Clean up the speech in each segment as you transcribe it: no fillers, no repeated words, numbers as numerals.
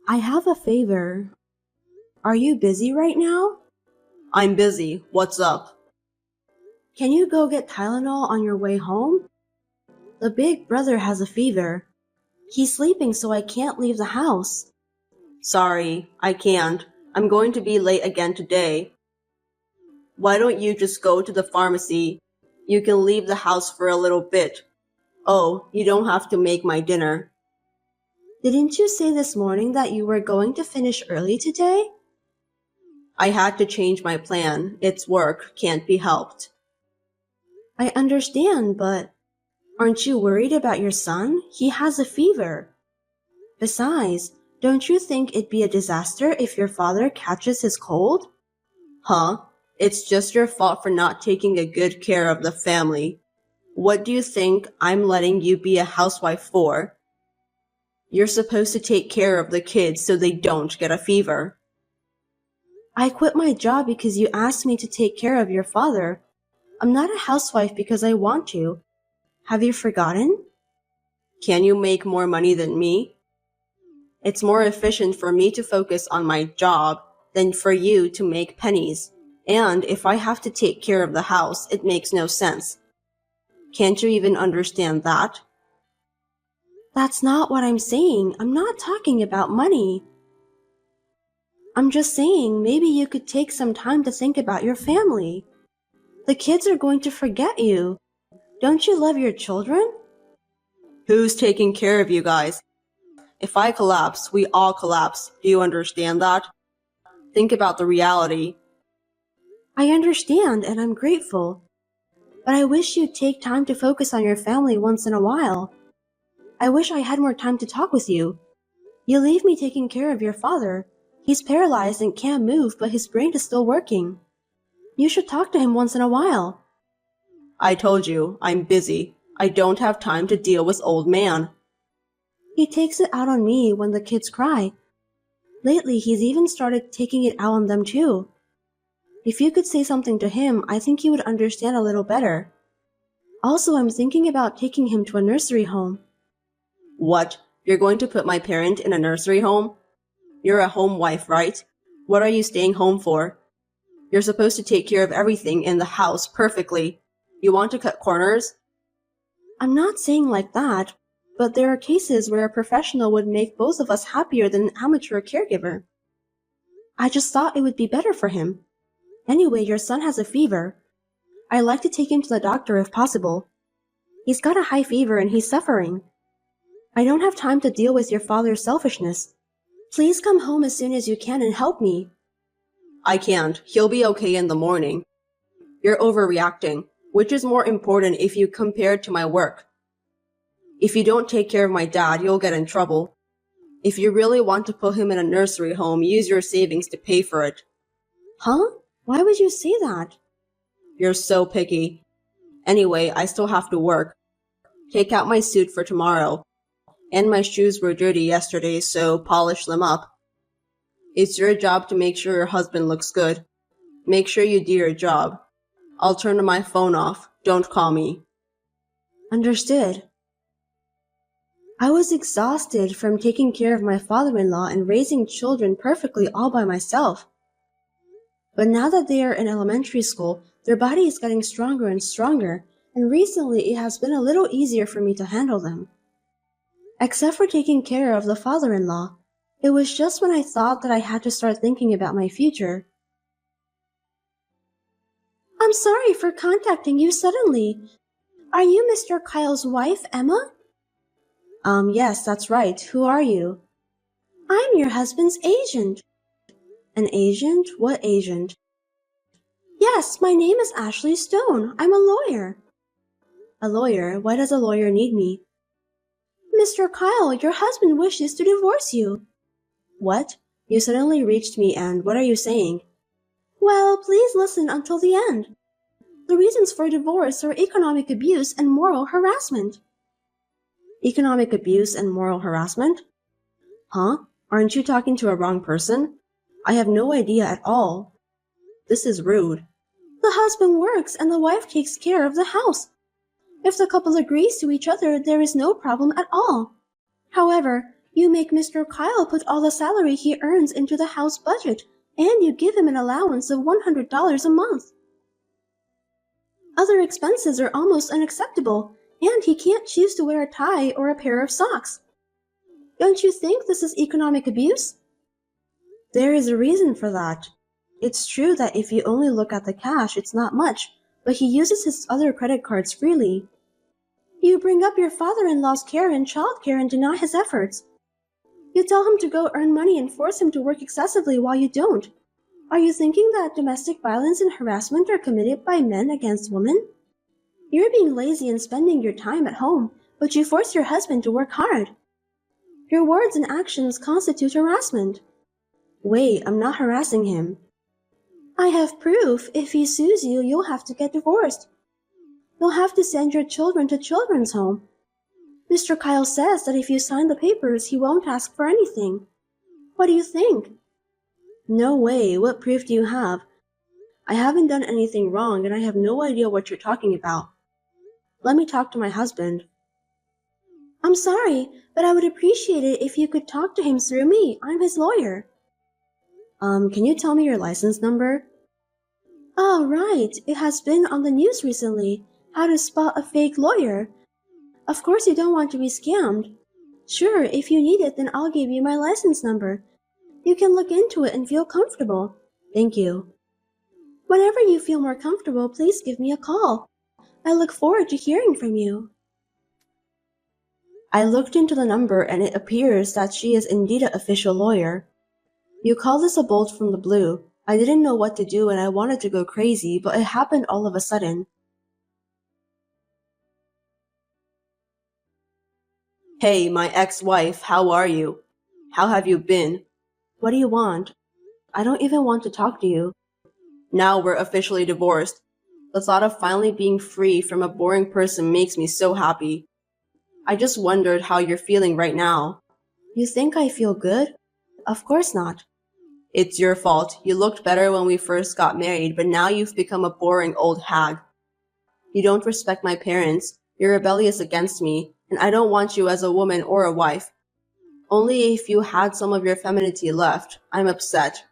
I have a favor. Are you busy right now? I'm busy. What's up? Can you go get Tylenol on your way home? The big brother has a fever. He's sleeping so I can't leave the house. Sorry, I can't. I'm going to be late again today. Why don't you just go to the pharmacy? You can leave the house for a little bit. Oh, you don't have to make my dinner. Didn't you say this morning that you were going to finish early today? I had to change my plan. It's work, can't be helped. I understand, but aren't you worried about your son? He has a fever. Besides, don't you think it'd be a disaster if your father catches his cold? Huh? It's just your fault for not taking a good care of the family. What do you think I'm letting you be a housewife for? You're supposed to take care of the kids so they don't get a fever. I quit my job because you asked me to take care of your father. I'm not a housewife because I want to. Have you forgotten? Can you make more money than me? It's more efficient for me to focus on my job than for you to make pennies. And if I have to take care of the house, it makes no sense. Can't you even understand that? That's not what I'm saying. I'm not talking about money. I'm just saying maybe you could take some time to think about your family. The kids are going to forget you. Don't you love your children? Who's taking care of you guys? If I collapse, we all collapse. Do you understand that? Think about the reality. I understand and I'm grateful. But I wish you'd take time to focus on your family once in a while. I wish I had more time to talk with you. You leave me taking care of your father. He's paralyzed and can't move, but his brain is still working. You should talk to him once in a while. I told you, I'm busy. I don't have time to deal with old man. He takes it out on me when the kids cry. Lately, he's even started taking it out on them too. If you could say something to him, I think he would understand a little better. Also, I'm thinking about taking him to a nursery home. What? You're going to put my parent in a nursery home? You're a home wife, right? What are you staying home for? You're supposed to take care of everything in the house perfectly. You want to cut corners? I'm not saying like that, but there are cases where a professional would make both of us happier than an amateur caregiver. I just thought it would be better for him. Anyway, your son has a fever. I'd like to take him to the doctor if possible. He's got a high fever and he's suffering. I don't have time to deal with your father's selfishness. Please come home as soon as you can and help me. I can't. He'll be okay in the morning. You're overreacting. Which is more important if you compare it to my work? If you don't take care of my dad, you'll get in trouble. If you really want to put him in a nursery home, use your savings to pay for it. Huh? Why would you say that? You're so picky. Anyway, I still have to work. Take out my suit for tomorrow. And my shoes were dirty yesterday, so polish them up. It's your job to make sure your husband looks good. Make sure you do your job. I'll turn my phone off. Don't call me. Understood. I was exhausted from taking care of my father-in-law and raising children perfectly all by myself. But now that they are in elementary school, their body is getting stronger and stronger, and recently it has been a little easier for me to handle them. Except for taking care of the father-in-law, it was just when I thought that I had to start thinking about my future. I'm sorry for contacting you suddenly. Are you Mr. Kyle's wife, Emma? Yes, that's right. Who are you? I'm your husband's agent. An agent? What agent? Yes, my name is Ashley Stone. I'm a lawyer. A lawyer? Why does a lawyer need me? Mr. Kyle, your husband wishes to divorce you. What? You suddenly reached me and what are you saying? Well, please listen until the end. The reasons for divorce are economic abuse and moral harassment. Economic abuse and moral harassment? Huh? Aren't you talking to a wrong person? I have no idea at all. This is rude. The husband works and the wife takes care of the house. If the couple agrees to each other, there is no problem at all. However, You make Mr. Kyle put all the salary he earns into the house budget, and you give him an allowance of $100 a month. Other expenses are almost unacceptable, and he can't choose to wear a tie or a pair of socks. Don't you think this is economic abuse? There is a reason for that. It's true that if you only look at the cash, it's not much, but he uses his other credit cards freely. You bring up your father-in-law's care and childcare and deny his efforts. You tell him to go earn money and force him to work excessively while you don't. Are you thinking that domestic violence and harassment are committed by men against women? You're being lazy and spending your time at home, but you force your husband to work hard. Your words and actions constitute harassment. Wait, I'm not harassing him. I have proof. If he sues you, you'll have to get divorced. You'll have to send your children to children's home. Mr. Kyle says that if you sign the papers, he won't ask for anything. What do you think? No way. What proof do you have? I haven't done anything wrong, and I have no idea what you're talking about. Let me talk to my husband. I'm sorry, but I would appreciate it if you could talk to him through me. I'm his lawyer. Can you tell me your license number? Oh, right. It has been on the news recently. How to spot a fake lawyer. Of course you don't want to be scammed. Sure, if you need it, then I'll give you my license number. You can look into it and feel comfortable. Thank you. Whenever you feel more comfortable, please give me a call. I look forward to hearing from you. I looked into the number and it appears that she is indeed an official lawyer. You call this a bolt from the blue. I didn't know what to do and I wanted to go crazy, but it happened all of a sudden. Hey, my ex-wife, how are you? How have you been? What do you want? I don't even want to talk to you. Now we're officially divorced. The thought of finally being free from a boring person makes me so happy. I just wondered how you're feeling right now. You think I feel good? Of course not. It's your fault. You looked better when we first got married, but now you've become a boring old hag. You don't respect my parents. You're rebellious against me, and I don't want you as a woman or a wife. Only if you had some of your femininity left. I'm upset.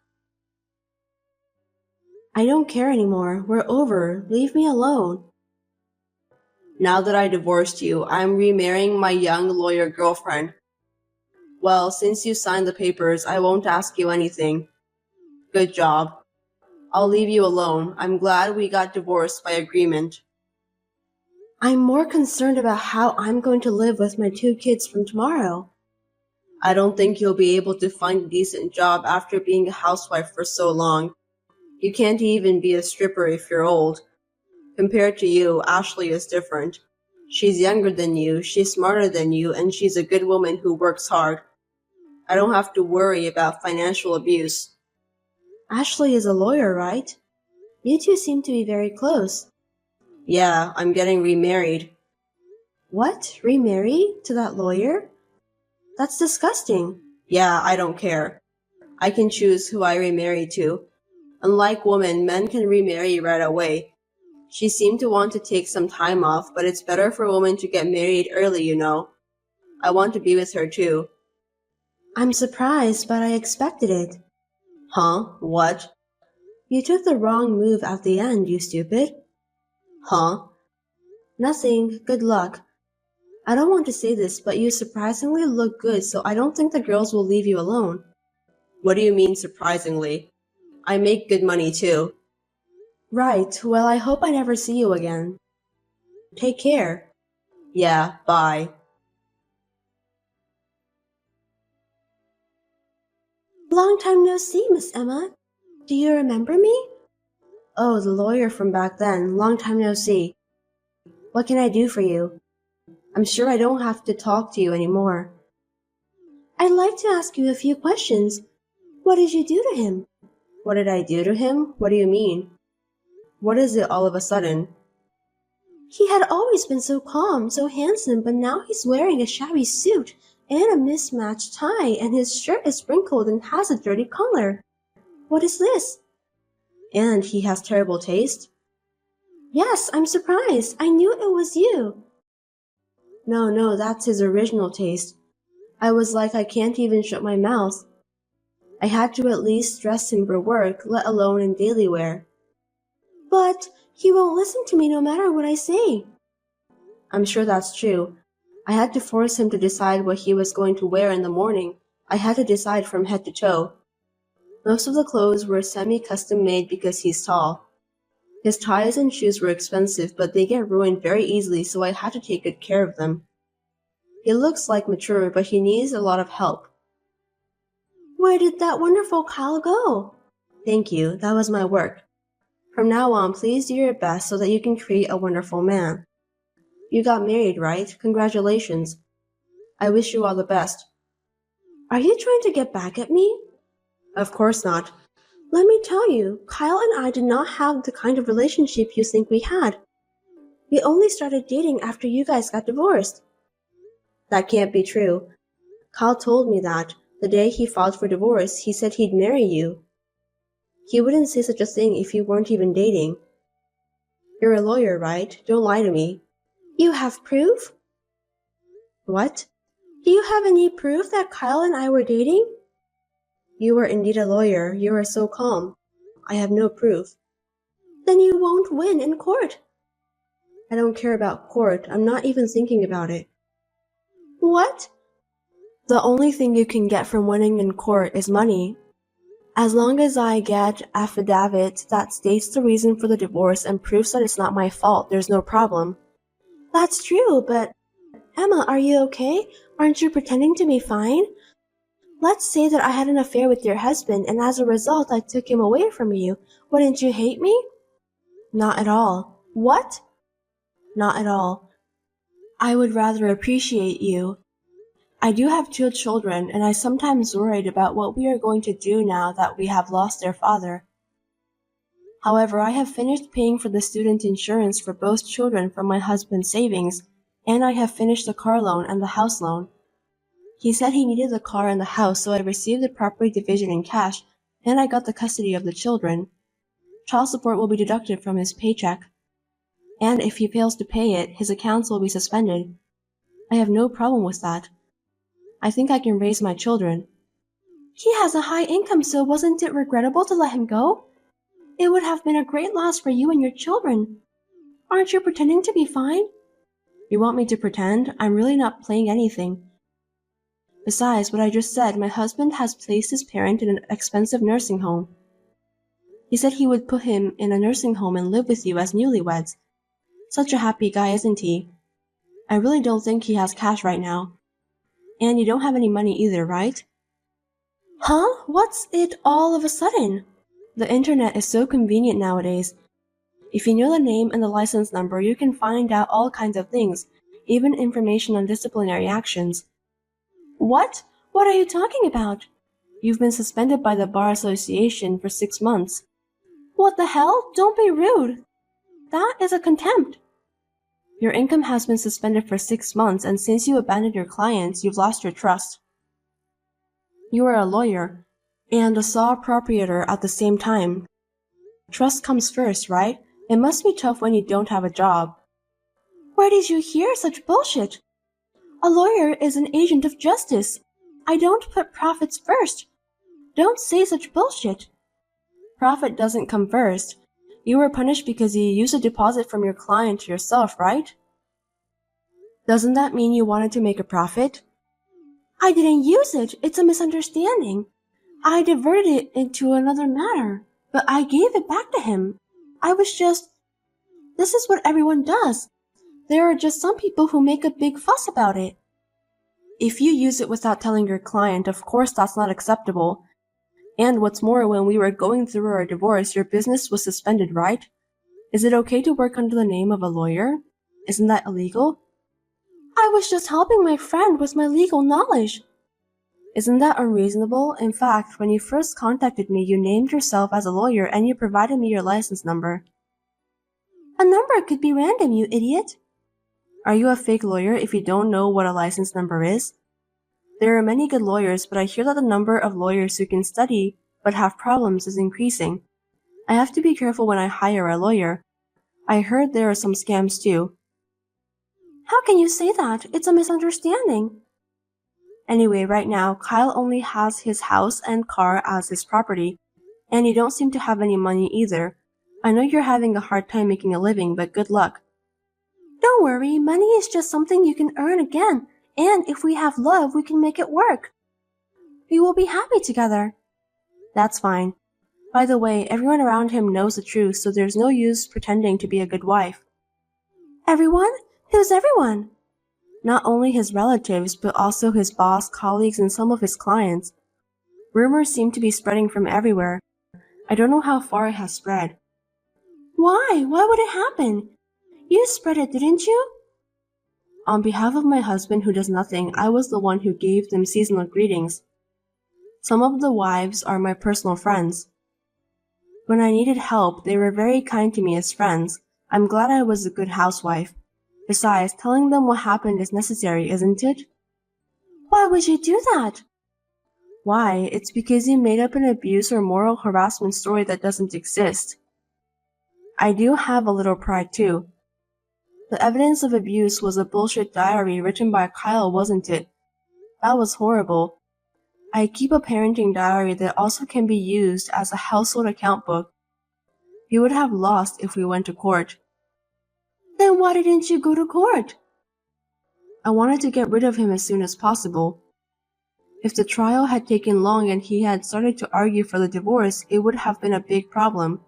I don't care anymore. We're over. Leave me alone. Now that I divorced you, I'm remarrying my young lawyer girlfriend. Well, since you signed the papers, I won't ask you anything. Good job. I'll leave you alone. I'm glad we got divorced by agreement. I'm more concerned about how I'm going to live with my 2 kids from tomorrow. I don't think you'll be able to find a decent job after being a housewife for so long. You can't even be a stripper if you're old. Compared to you, Ashley is different. She's younger than you, she's smarter than you, and she's a good woman who works hard. I don't have to worry about financial abuse. Ashley is a lawyer, right? You two seem to be very close. Yeah, I'm getting remarried. What? Remarry? To that lawyer? That's disgusting. Yeah, I don't care. I can choose who I remarry to. Unlike women, men can remarry right away. She seemed to want to take some time off, but it's better for women to get married early, you know. I want to be with her too. I'm surprised, but I expected it. Huh? What? You took the wrong move at the end, you stupid. Huh? Nothing. Good luck. I don't want to say this, but you surprisingly look good, so I don't think the girls will leave you alone. What do you mean surprisingly? I make good money too. Right. Well, I hope I never see you again. Take care. Yeah, bye. Long time no see, Miss Emma. Do you remember me? Oh, the lawyer from back then. Long time no see. What can I do for you? I'm sure I don't have to talk to you anymore. I'd like to ask you a few questions. What did you do to him? What did I do to him? What do you mean? What is it all of a sudden? He had always been so calm, so handsome, but now he's wearing a shabby suit and a mismatched tie, and his shirt is wrinkled and has a dirty collar. What is this? And he has terrible taste? Yes, I'm surprised. I knew it was you. No, that's his original taste. I was like, I can't even shut my mouth. I had to at least dress him for work, let alone in daily wear. But he won't listen to me no matter what I say. I'm sure that's true. I had to force him to decide what he was going to wear in the morning. I had to decide from head to toe. Most of the clothes were semi-custom made because he's tall. His ties and shoes were expensive, but they get ruined very easily, so I had to take good care of them. He looks like mature, but he needs a lot of help. Where did that wonderful Kyle go? Thank you, that was my work. From now on, please do your best so that you can create a wonderful man. You got married, right? Congratulations. I wish you all the best. Are you trying to get back at me? Of course not. Let me tell you, Kyle and I did not have the kind of relationship you think we had. We only started dating after you guys got divorced. That can't be true. Kyle told me that. The day he filed for divorce, he said he'd marry you. He wouldn't say such a thing if you weren't even dating. You're a lawyer, right? Don't lie to me. You have proof? What? Do you have any proof that Kyle and I were dating? You are indeed a lawyer. You are so calm. I have no proof. Then you won't win in court. I don't care about court. I'm not even thinking about it. What? The only thing you can get from winning in court is money. As long as I get affidavit that states the reason for the divorce and proves that it's not my fault, there's no problem. That's true, but Emma, are you okay? Aren't you pretending to be fine? Let's say that I had an affair with your husband and as a result I took him away from you. Wouldn't you hate me? Not at all. What? Not at all. I would rather appreciate you. I do have 2 children, and I sometimes worried about what we are going to do now that we have lost their father. However, I have finished paying for the student insurance for both children from my husband's savings, and I have finished the car loan and the house loan. He said he needed the car and the house, so I received the property division in cash, and I got the custody of the children. Child support will be deducted from his paycheck, and if he fails to pay it, his accounts will be suspended. I have no problem with that. I think I can raise my children. He has a high income, so wasn't it regrettable to let him go? It would have been a great loss for you and your children. Aren't you pretending to be fine? You want me to pretend? I'm really not playing anything. Besides what I just said, my husband has placed his parent in an expensive nursing home. He said he would put him in a nursing home and live with you as newlyweds. Such a happy guy, isn't he? I really don't think he has cash right now. And you don't have any money either, right? Huh? What's it all of a sudden? The internet is so convenient nowadays. If you know the name and the license number, you can find out all kinds of things, even information on disciplinary actions. What? What are you talking about? You've been suspended by the Bar Association for 6 months. What the hell? Don't be rude. That is a contempt. Your income has been suspended for 6 months, and since you abandoned your clients, you've lost your trust. You are a lawyer and a saw proprietor at the same time. Trust comes first, right? It must be tough when you don't have a job. Where did you hear such bullshit? A lawyer is an agent of justice. I don't put profits first. Don't say such bullshit. Profit doesn't come first. You were punished because you used a deposit from your client to yourself, right? Doesn't that mean you wanted to make a profit? I didn't use it. It's a misunderstanding. I diverted it into another matter, but I gave it back to him. This is what everyone does. There are just some people who make a big fuss about it. If you use it without telling your client, of course that's not acceptable. And what's more, when we were going through our divorce, your business was suspended, right? Is it okay to work under the name of a lawyer? Isn't that illegal? I was just helping my friend with my legal knowledge. Isn't that unreasonable? In fact, when you first contacted me, you named yourself as a lawyer and you provided me your license number. A number could be random, you idiot. Are you a fake lawyer if you don't know what a license number is? There are many good lawyers, but I hear that the number of lawyers who can study but have problems is increasing. I have to be careful when I hire a lawyer. I heard there are some scams too. How can you say that? It's a misunderstanding. Anyway, right now, Kyle only has his house and car as his property, and you don't seem to have any money either. I know you're having a hard time making a living, but good luck. Don't worry, money is just something you can earn again, and if we have love, we can make it work. We will be happy together. That's fine. By the way, everyone around him knows the truth, so there's no use pretending to be a good wife. Everyone? Who's everyone? Not only his relatives, but also his boss, colleagues, and some of his clients. Rumors seem to be spreading from everywhere. I don't know how far it has spread. Why? Why would it happen? You spread it, didn't you? On behalf of my husband who does nothing, I was the one who gave them seasonal greetings. Some of the wives are my personal friends. When I needed help, they were very kind to me as friends. I'm glad I was a good housewife. Besides, telling them what happened is necessary, isn't it? Why would you do that? Why? It's because you made up an abuse or moral harassment story that doesn't exist. I do have a little pride too. The evidence of abuse was a bullshit diary written by Kyle, wasn't it? That was horrible. I keep a parenting diary that also can be used as a household account book. You would have lost if we went to court. Then why didn't you go to court? I wanted to get rid of him as soon as possible. If the trial had taken long and he had started to argue for the divorce, it would have been a big problem.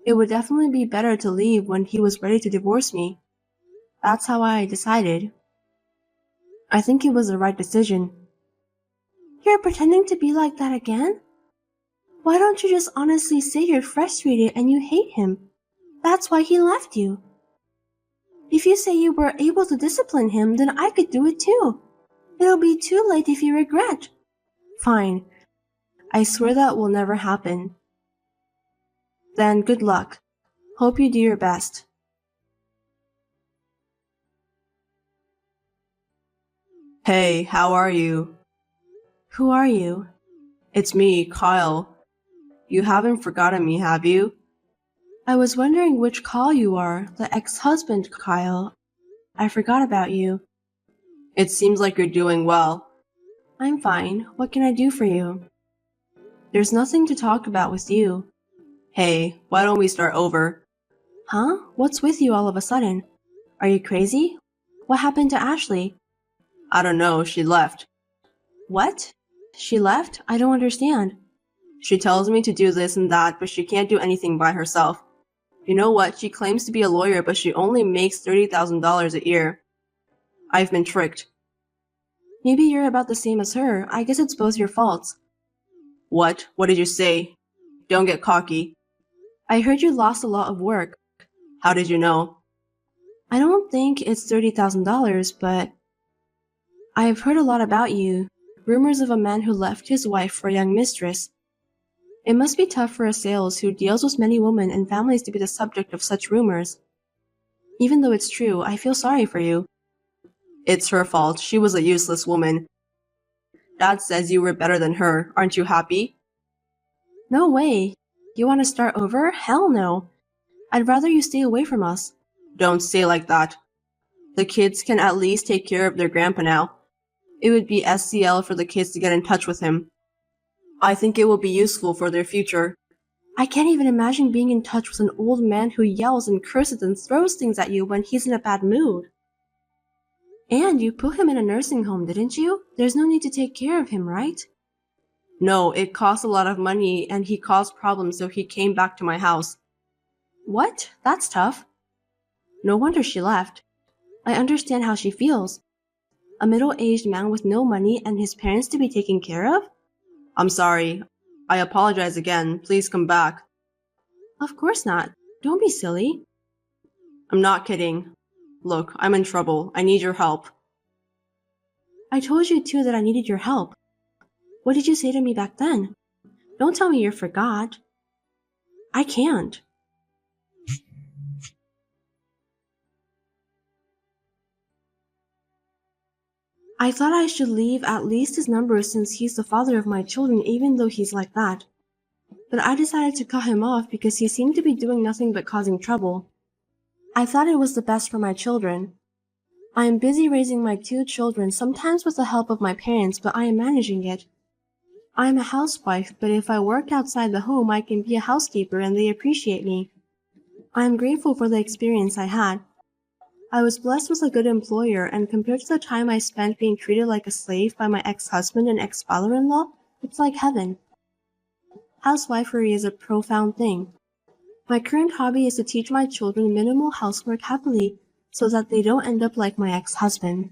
It would definitely be better to leave when he was ready to divorce me. That's how I decided. I think it was the right decision. You're pretending to be like that again? Why don't you just honestly say you're frustrated and you hate him? That's why he left you. If you say you were able to discipline him, then I could do it too. It'll be too late if you regret. Fine. I swear that will never happen. Then good luck. Hope you do your best. Hey, how are you? Who are you? It's me, Kyle. You haven't forgotten me, have you? I was wondering which Kyle you are, the ex-husband Kyle. I forgot about you. It seems like you're doing well. I'm fine. What can I do for you? There's nothing to talk about with you. Hey, why don't we start over? Huh? What's with you all of a sudden? Are you crazy? What happened to Ashley? I don't know, she left. What? She left? I don't understand. She tells me to do this and that, but she can't do anything by herself. You know what? She claims to be a lawyer, but she only makes $30,000 a year. I've been tricked. Maybe you're about the same as her. I guess it's both your faults. What? What did you say? Don't get cocky. I heard you lost a lot of work. How did you know? I don't think it's $30,000, but I've heard a lot about you. Rumors of a man who left his wife for a young mistress. It must be tough for a sales who deals with many women and families to be the subject of such rumors. Even though it's true, I feel sorry for you. It's her fault. She was a useless woman. Dad says you were better than her. Aren't you happy? No way. You want to start over? Hell no. I'd rather you stay away from us. Don't say like that. The kids can at least take care of their grandpa now. It would be SCL for the kids to get in touch with him. I think it will be useful for their future. I can't even imagine being in touch with an old man who yells and curses and throws things at you when he's in a bad mood. And you put him in a nursing home, didn't you? There's no need to take care of him, right? No, it cost a lot of money and he caused problems, so he came back to my house. What? That's tough. No wonder she left. I understand how she feels. A middle-aged man with no money and his parents to be taken care of? I'm sorry. I apologize again. Please come back. Of course not. Don't be silly. I'm not kidding. Look, I'm in trouble. I need your help. I told you too that I needed your help. What did you say to me back then? Don't tell me you forgot. I can't. I thought I should leave at least his number since he's the father of my children, even though he's like that. But I decided to cut him off because he seemed to be doing nothing but causing trouble. I thought it was the best for my children. I am busy raising my 2 children, sometimes with the help of my parents, but I am managing it. I am a housewife, but if I work outside the home, I can be a housekeeper and they appreciate me. I am grateful for the experience I had. I was blessed with a good employer, and compared to the time I spent being treated like a slave by my ex-husband and ex-father-in-law, it's like heaven. Housewifery is a profound thing. My current hobby is to teach my children minimal housework happily, so that they don't end up like my ex-husband.